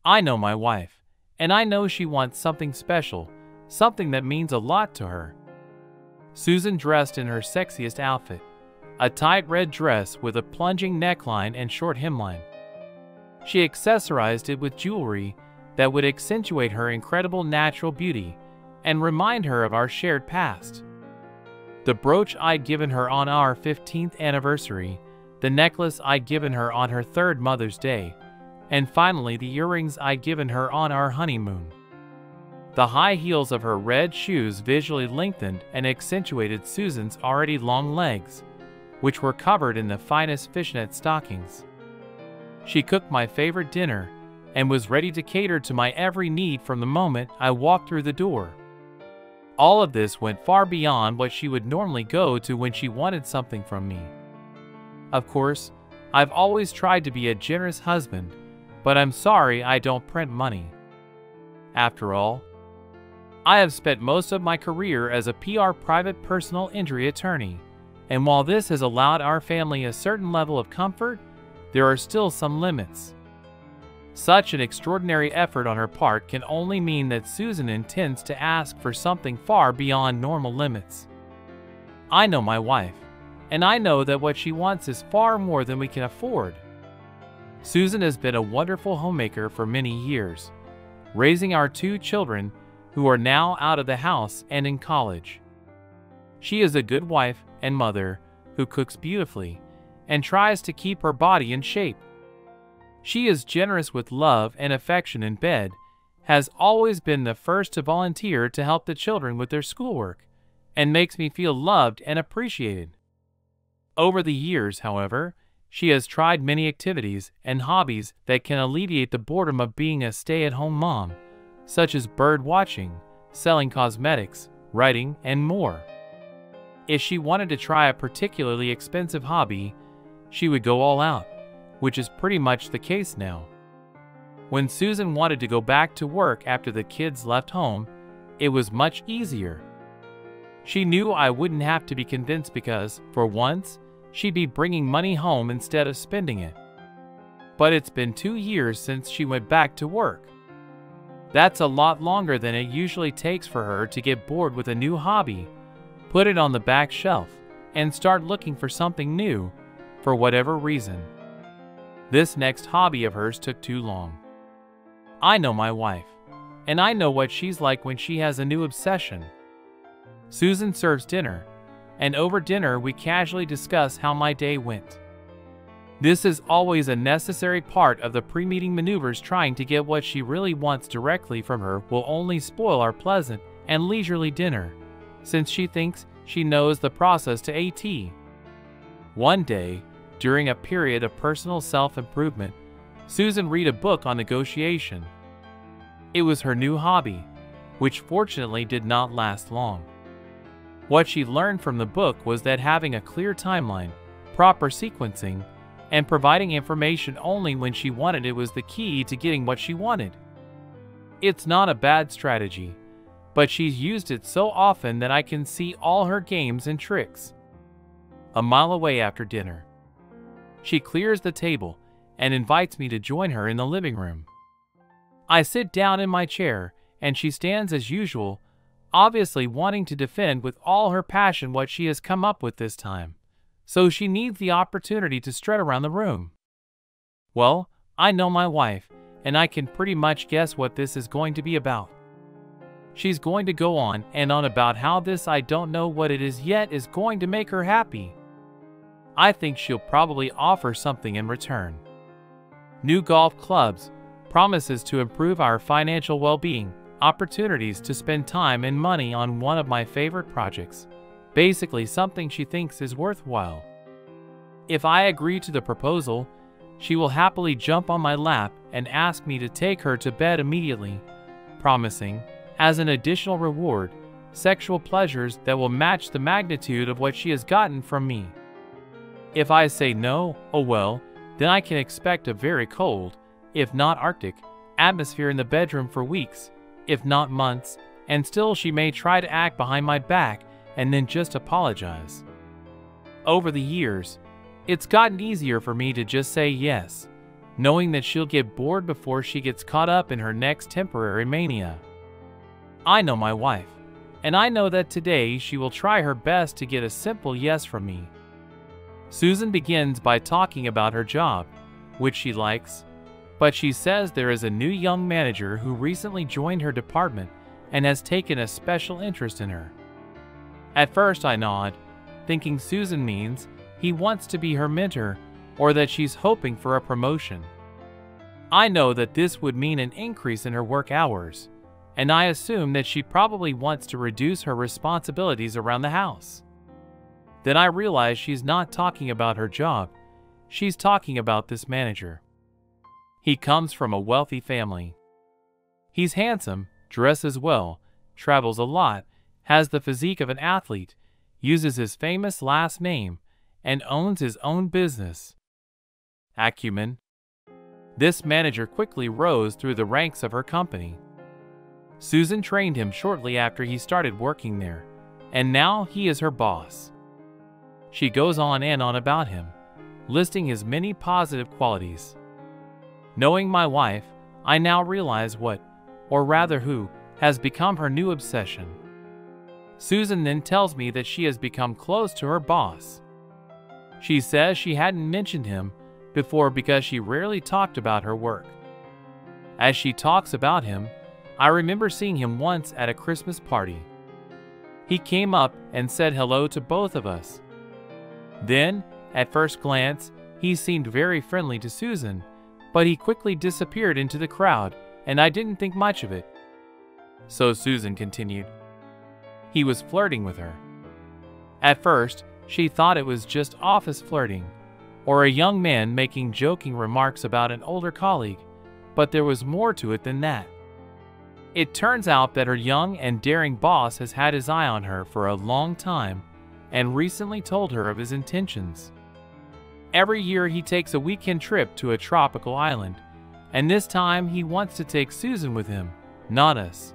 I know my wife, and I know she wants something special, something that means a lot to her. Susan dressed in her sexiest outfit, a tight red dress with a plunging neckline and short hemline. She accessorized it with jewelry that would accentuate her incredible natural beauty and remind her of our shared past. The brooch I'd given her on our 15th anniversary, the necklace I'd given her on her 3rd Mother's Day, and finally the earrings I'd given her on our honeymoon. The high heels of her red shoes visually lengthened and accentuated Susan's already long legs, which were covered in the finest fishnet stockings. She cooked my favorite dinner and was ready to cater to my every need from the moment I walked through the door. All of this went far beyond what she would normally go to when she wanted something from me. Of course, I've always tried to be a generous husband, but I'm sorry I don't print money. After all, I have spent most of my career as a PR private personal injury attorney, and while this has allowed our family a certain level of comfort, there are still some limits. Such an extraordinary effort on her part can only mean that Susan intends to ask for something far beyond normal limits. I know my wife, and I know that what she wants is far more than we can afford. Susan has been a wonderful homemaker for many years, raising our 2 children who are now out of the house and in college. She is a good wife and mother who cooks beautifully and tries to keep her body in shape. She is generous with love and affection in bed, has always been the first to volunteer to help the children with their schoolwork, and makes me feel loved and appreciated. Over the years, however, she has tried many activities and hobbies that can alleviate the boredom of being a stay-at-home mom, such as bird watching, selling cosmetics, writing, and more. If she wanted to try a particularly expensive hobby, she would go all out, which is pretty much the case now. When Susan wanted to go back to work after the kids left home, it was much easier. She knew I wouldn't have to be convinced because, for once, she'd be bringing money home instead of spending it. But it's been 2 years since she went back to work. That's a lot longer than it usually takes for her to get bored with a new hobby, put it on the back shelf, and start looking for something new, for whatever reason. This next hobby of hers took too long. I know my wife, and I know what she's like when she has a new obsession. Susan serves dinner, and over dinner we casually discuss how my day went. This is always a necessary part of the pre-meeting maneuvers. Trying to get what she really wants directly from her will only spoil our pleasant and leisurely dinner, since she thinks she knows the process to a T. One day, during a period of personal self-improvement, Susan read a book on negotiation. It was her new hobby, which fortunately did not last long. What she learned from the book was that having a clear timeline, proper sequencing, and providing information only when she wanted it was the key to getting what she wanted. It's not a bad strategy, but she's used it so often that I can see all her games and tricks. A mile away after dinner, she clears the table and invites me to join her in the living room. I sit down in my chair, and she stands as usual, obviously wanting to defend with all her passion what she has come up with this time, so she needs the opportunity to strut around the room. Well, I know my wife, and I can pretty much guess what this is going to be about. She's going to go on and on about how this I don't know what it is yet is going to make her happy. I think she'll probably offer something in return. New golf clubs, promises to improve our financial well-being, opportunities to spend time and money on one of my favorite projects. Basically something she thinks is worthwhile. If I agree to the proposal, she will happily jump on my lap and ask me to take her to bed immediately, promising, as an additional reward, sexual pleasures that will match the magnitude of what she has gotten from me. If I say no, oh well, then I can expect a very cold, if not Arctic, atmosphere in the bedroom for weeks, if not months, and still she may try to act behind my back and then just apologize. Over the years, it's gotten easier for me to just say yes, knowing that she'll get bored before she gets caught up in her next temporary mania. I know my wife, and I know that today she will try her best to get a simple yes from me. Susan begins by talking about her job, which she likes, but she says there is a new young manager who recently joined her department and has taken a special interest in her. At first I nod, thinking Susan means he wants to be her mentor or that she's hoping for a promotion. I know that this would mean an increase in her work hours, and I assume that she probably wants to reduce her responsibilities around the house. Then I realize she's not talking about her job, she's talking about this manager. He comes from a wealthy family. He's handsome, dresses well, travels a lot, has the physique of an athlete, uses his famous last name, and owns his own business. Acumen. This manager quickly rose through the ranks of her company. Susan trained him shortly after he started working there, and now he is her boss. She goes on and on about him, listing his many positive qualities. Knowing my wife, I now realize what, or rather who, has become her new obsession. Susan then tells me that she has become close to her boss. She says she hadn't mentioned him before because she rarely talked about her work. As she talks about him, I remember seeing him once at a Christmas party. He came up and said hello to both of us. Then, at first glance, he seemed very friendly to Susan, but he quickly disappeared into the crowd, and I didn't think much of it. So Susan continued. He was flirting with her. At first, she thought it was just office flirting, or a young man making joking remarks about an older colleague, but there was more to it than that. It turns out that her young and daring boss has had his eye on her for a long time and recently told her of his intentions. Every year he takes a weekend trip to a tropical island, and this time he wants to take Susan with him, not us.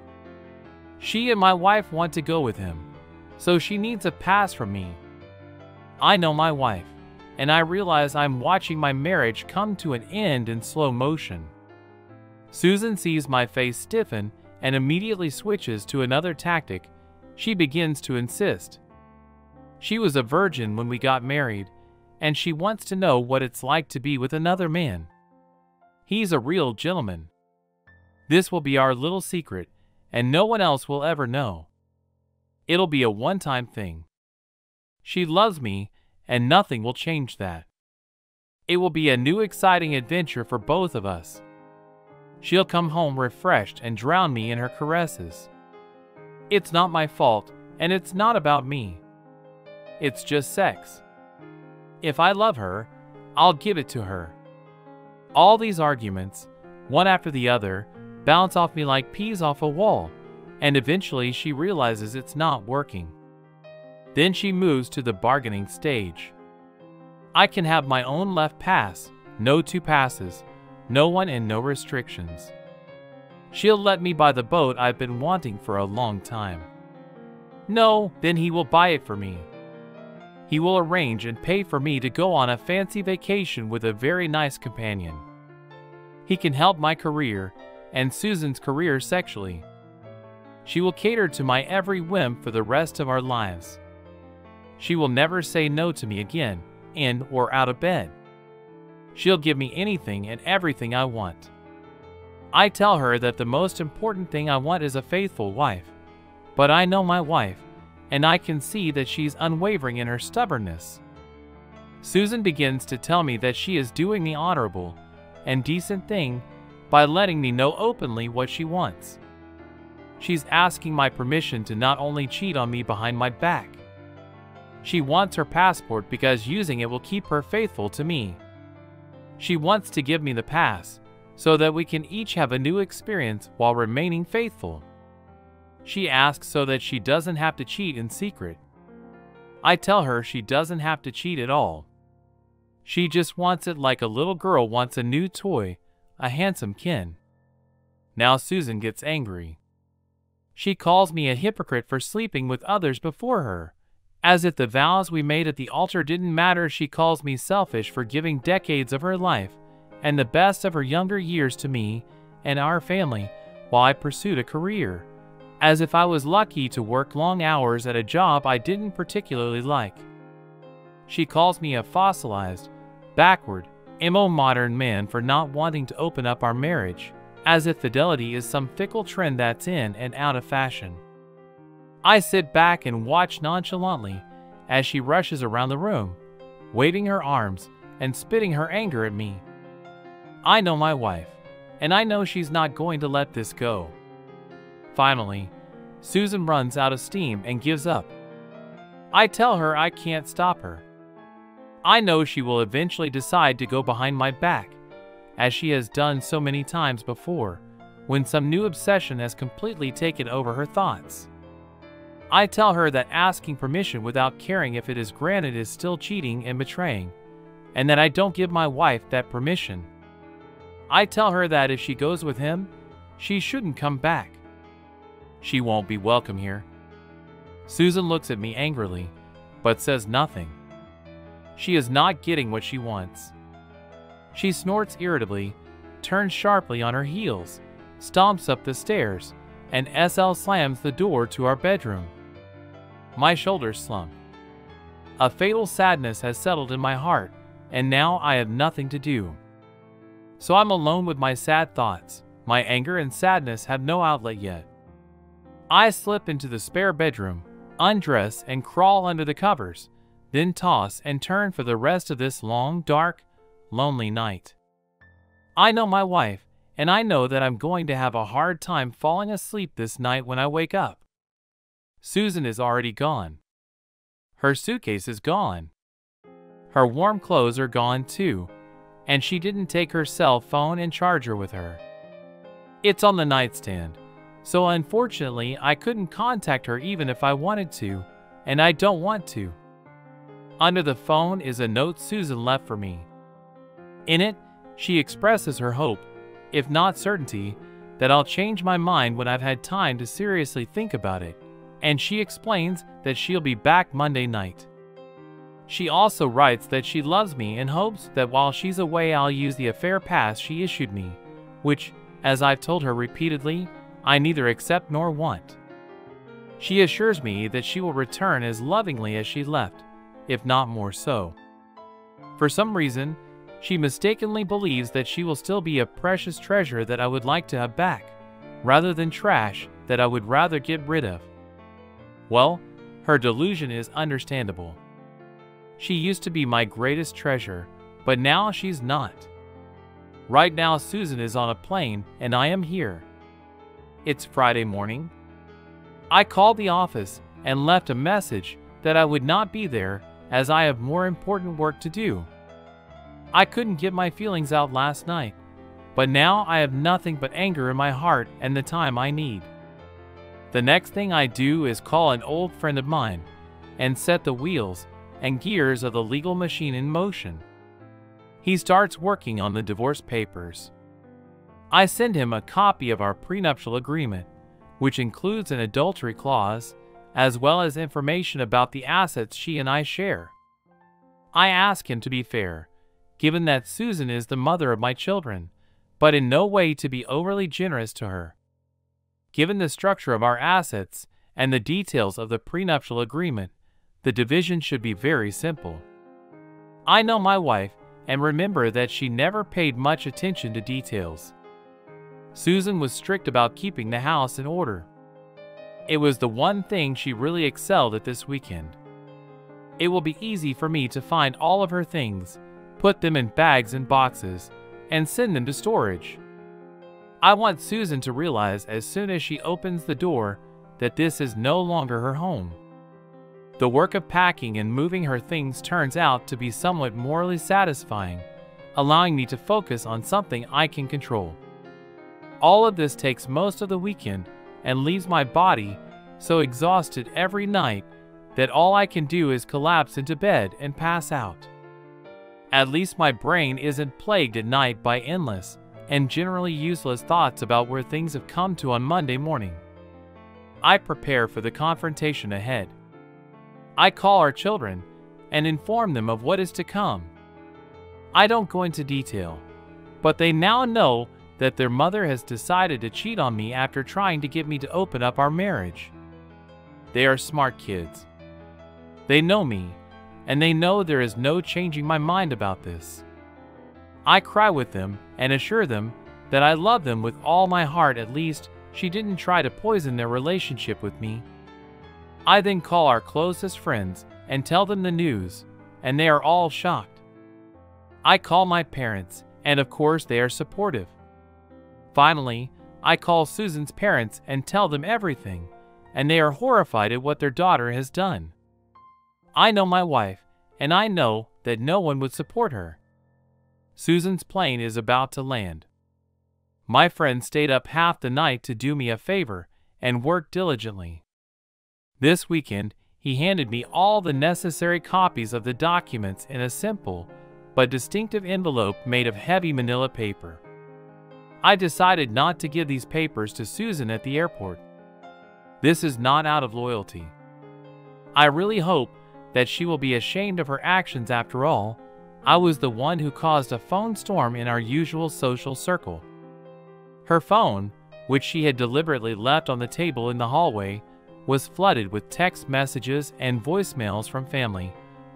She and my wife want to go with him, so she needs a pass from me. I know my wife, and I realize I'm watching my marriage come to an end in slow motion. Susan sees my face stiffen and immediately switches to another tactic. She begins to insist. She was a virgin when we got married, and she wants to know what it's like to be with another man. He's a real gentleman. This will be our little secret, and no one else will ever know. It'll be a one-time thing. She loves me, and nothing will change that. It will be a new exciting adventure for both of us. She'll come home refreshed and drown me in her caresses. It's not my fault, and it's not about me. It's just sex. If I love her, I'll give it to her. All these arguments, one after the other, bounce off me like peas off a wall, and eventually she realizes it's not working. Then she moves to the bargaining stage. I can have my own left pass, no two passes, no one and no restrictions. She'll let me buy the boat I've been wanting for a long time. No, then he will buy it for me. He will arrange and pay for me to go on a fancy vacation with a very nice companion. He can help my career and Susan's career sexually. She will cater to my every whim for the rest of our lives. She will never say no to me again, in or out of bed. She'll give me anything and everything I want. I tell her that the most important thing I want is a faithful wife, but I know my wife, and I can see that she's unwavering in her stubbornness. Susan begins to tell me that she is doing the honorable and decent thing by letting me know openly what she wants. She's asking my permission to not only cheat on me behind my back. She wants her passport because using it will keep her faithful to me. She wants to give me the pass so that we can each have a new experience while remaining faithful. She asks so that she doesn't have to cheat in secret. I tell her she doesn't have to cheat at all. She just wants it like a little girl wants a new toy, a handsome Ken. Now Susan gets angry. She calls me a hypocrite for sleeping with others before her. As if the vows we made at the altar didn't matter, she calls me selfish for giving decades of her life and the best of her younger years to me and our family while I pursued a career, as if I was lucky to work long hours at a job I didn't particularly like. She calls me a fossilized, backward, modern man for not wanting to open up our marriage, as if fidelity is some fickle trend that's in and out of fashion. I sit back and watch nonchalantly as she rushes around the room, waving her arms and spitting her anger at me. I know my wife, and I know she's not going to let this go. Finally, Susan runs out of steam and gives up. I tell her I can't stop her. I know she will eventually decide to go behind my back, as she has done so many times before, when some new obsession has completely taken over her thoughts. I tell her that asking permission without caring if it is granted is still cheating and betraying, and that I don't give my wife that permission. I tell her that if she goes with him, she shouldn't come back. She won't be welcome here. Susan looks at me angrily, but says nothing. She is not getting what she wants. She snorts irritably, turns sharply on her heels, stomps up the stairs, and slams the door to our bedroom. My shoulders slump. A fatal sadness has settled in my heart, and now I have nothing to do. So I'm alone with my sad thoughts. My anger and sadness have no outlet yet. I slip into the spare bedroom, undress and crawl under the covers, then toss and turn for the rest of this long, dark, lonely night. I know my wife, and I know that I'm going to have a hard time falling asleep this night when I wake up. Susan is already gone. Her suitcase is gone. Her warm clothes are gone too, and she didn't take her cell phone and charger with her. It's on the nightstand, so unfortunately I couldn't contact her even if I wanted to, and I don't want to. Under the phone is a note Susan left for me. In it, she expresses her hope, if not certainty, that I'll change my mind when I've had time to seriously think about it, and she explains that she'll be back Monday night. She also writes that she loves me and hopes that while she's away I'll use the affair pass she issued me, which, as I've told her repeatedly, I neither accept nor want. She assures me that she will return as lovingly as she left, if not more so. For some reason, she mistakenly believes that she will still be a precious treasure that I would like to have back, rather than trash that I would rather get rid of. Well, her delusion is understandable. She used to be my greatest treasure, but now she's not. Right now Susan is on a plane and I am here. It's Friday morning. I called the office and left a message that I would not be there as I have more important work to do. I couldn't get my feelings out last night, but now I have nothing but anger in my heart and the time I need. The next thing I do is call an old friend of mine and set the wheels and gears of the legal machine in motion. He starts working on the divorce papers. I send him a copy of our prenuptial agreement, which includes an adultery clause, as well as information about the assets she and I share. I ask him to be fair, given that Susan is the mother of my children, but in no way to be overly generous to her. Given the structure of our assets and the details of the prenuptial agreement, the division should be very simple. I know my wife and remember that she never paid much attention to details. Susan was strict about keeping the house in order. It was the one thing she really excelled at this weekend. It will be easy for me to find all of her things, put them in bags and boxes, and send them to storage. I want Susan to realize as soon as she opens the door that this is no longer her home. The work of packing and moving her things turns out to be somewhat morally satisfying, allowing me to focus on something I can control. All of this takes most of the weekend and leaves my body so exhausted every night that all I can do is collapse into bed and pass out. At least my brain isn't plagued at night by endless and generally useless thoughts about where things have come to on Monday morning. I prepare for the confrontation ahead. I call our children and inform them of what is to come. I don't go into detail, but they now know that their mother has decided to cheat on me after trying to get me to open up our marriage. They are smart kids. They know me, and they know there is no changing my mind about this. I cry with them and assure them that I love them with all my heart. At least she didn't try to poison their relationship with me. I then call our closest friends and tell them the news, and they are all shocked. I call my parents, and of course they are supportive. Finally, I call Susan's parents and tell them everything, and they are horrified at what their daughter has done. I know my wife, and I know that no one would support her. Susan's plane is about to land. My friend stayed up half the night to do me a favor and worked diligently. This weekend, he handed me all the necessary copies of the documents in a simple but distinctive envelope made of heavy manila paper. I decided not to give these papers to Susan at the airport. This is not out of loyalty. I really hope that she will be ashamed of her actions. After all, I was the one who caused a phone storm in our usual social circle. Her phone, which she had deliberately left on the table in the hallway, was flooded with text messages and voicemails from family,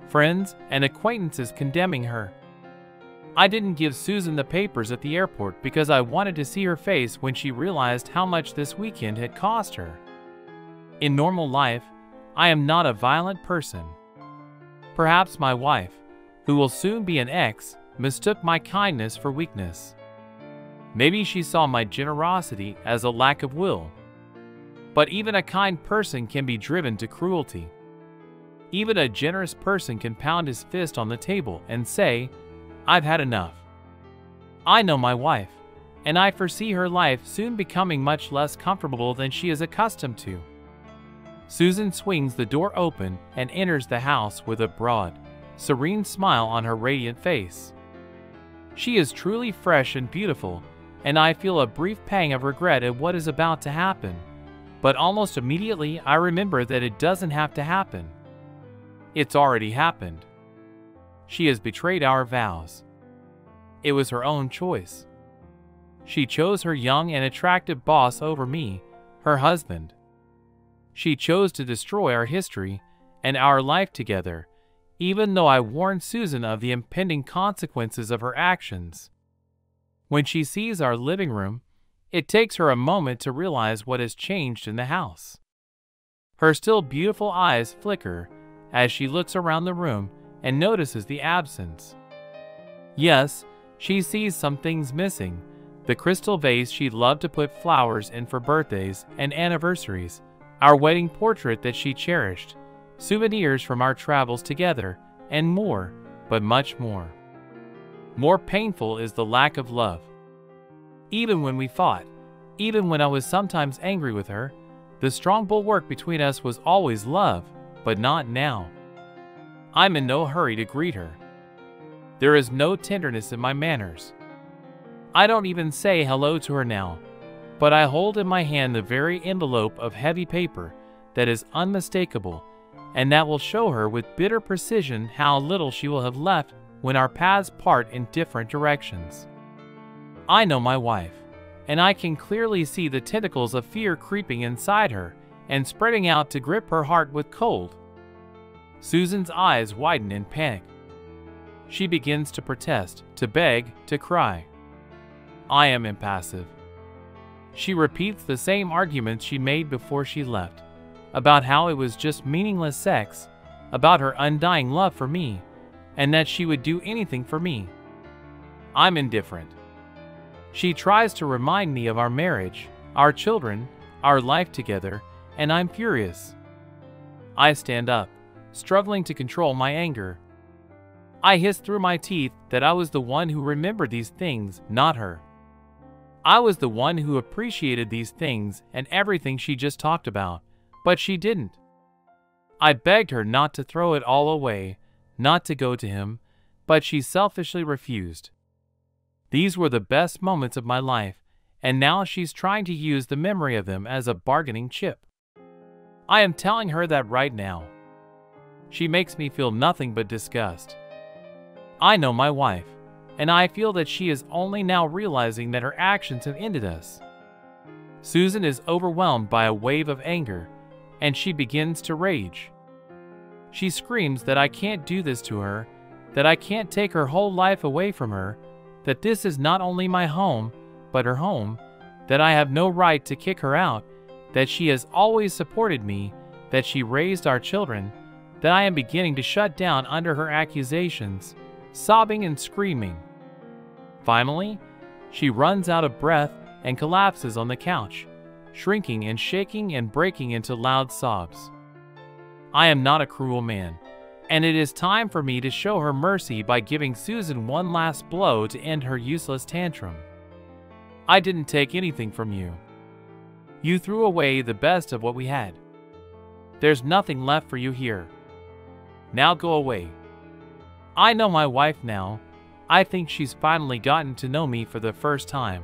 friends, and acquaintances condemning her. I didn't give Susan the papers at the airport because I wanted to see her face when she realized how much this weekend had cost her. In normal life, I am not a violent person. Perhaps my wife, who will soon be an ex, mistook my kindness for weakness. Maybe she saw my generosity as a lack of will. But even a kind person can be driven to cruelty. Even a generous person can pound his fist on the table and say, "I've had enough." I know my wife, and I foresee her life soon becoming much less comfortable than she is accustomed to. Susan swings the door open and enters the house with a broad, serene smile on her radiant face. She is truly fresh and beautiful, and I feel a brief pang of regret at what is about to happen. But almost immediately I remember that it doesn't have to happen. It's already happened. She has betrayed our vows. It was her own choice. She chose her young and attractive boss over me, her husband. She chose to destroy our history and our life together, even though I warned Susan of the impending consequences of her actions. When she sees our living room, it takes her a moment to realize what has changed in the house. Her still beautiful eyes flicker as she looks around the room and notices the absence. Yes, she sees some things missing. The crystal vase she loved to put flowers in for birthdays and anniversaries, our wedding portrait that she cherished, souvenirs from our travels together, and more, but much more. More painful is the lack of love. Even when we fought, even when I was sometimes angry with her, the strong bulwark between us was always love, but not now. I'm in no hurry to greet her. There is no tenderness in my manners. I don't even say hello to her now, but I hold in my hand the very envelope of heavy paper that is unmistakable, and that will show her with bitter precision how little she will have left when our paths part in different directions. I know my wife, and I can clearly see the tentacles of fear creeping inside her and spreading out to grip her heart with cold. Susan's eyes widen in panic. She begins to protest, to beg, to cry. I am impassive. She repeats the same arguments she made before she left, about how it was just meaningless sex, about her undying love for me, and that she would do anything for me. I'm indifferent. She tries to remind me of our marriage, our children, our life together, and I'm furious. I stand up, struggling to control my anger. I hiss through my teeth that I was the one who remembered these things, not her. I was the one who appreciated these things and everything she just talked about, but she didn't. I begged her not to throw it all away, not to go to him, but she selfishly refused. These were the best moments of my life, and now she's trying to use the memory of them as a bargaining chip. I am telling her that right now. She makes me feel nothing but disgust. I know my wife, and I feel that she is only now realizing that her actions have ended us. Susan is overwhelmed by a wave of anger, and she begins to rage. She screams that I can't do this to her, that I can't take her whole life away from her, that this is not only my home, but her home, that I have no right to kick her out, that she has always supported me, that she raised our children, that I am beginning to shut down under her accusations, sobbing and screaming. Finally, she runs out of breath and collapses on the couch, shrinking and shaking and breaking into loud sobs. I am not a cruel man, and it is time for me to show her mercy by giving Susan one last blow to end her useless tantrum. I didn't take anything from you. You threw away the best of what we had. There's nothing left for you here. Now go away. I know my wife now. I think she's finally gotten to know me for the first time.